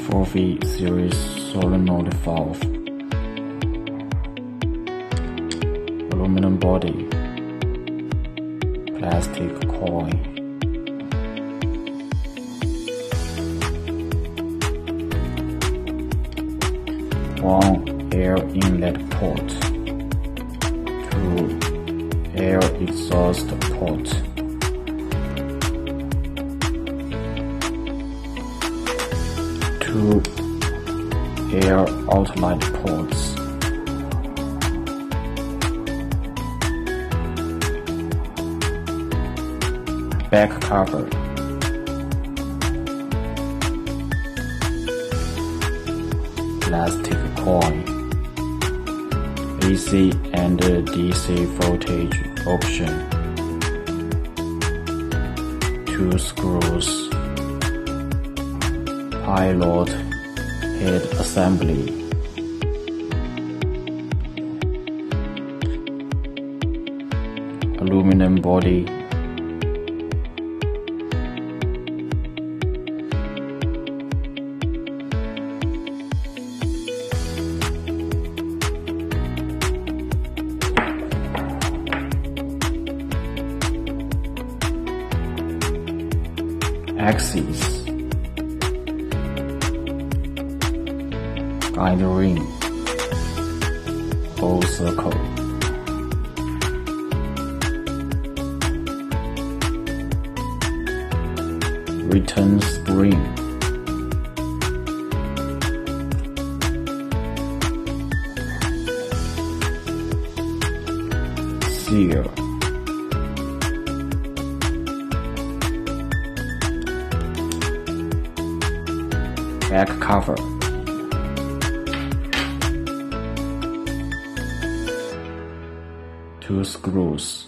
4V series solenoid valve, aluminum body, plastic coil, one air inlet port, two air exhaust port, two air outlet ports, back cover, plastic coil, AC and DC voltage option, two screws, pilot head assembly, aluminum body, axis, guide ring, whole circle, return spring, seal, back cover, two screws,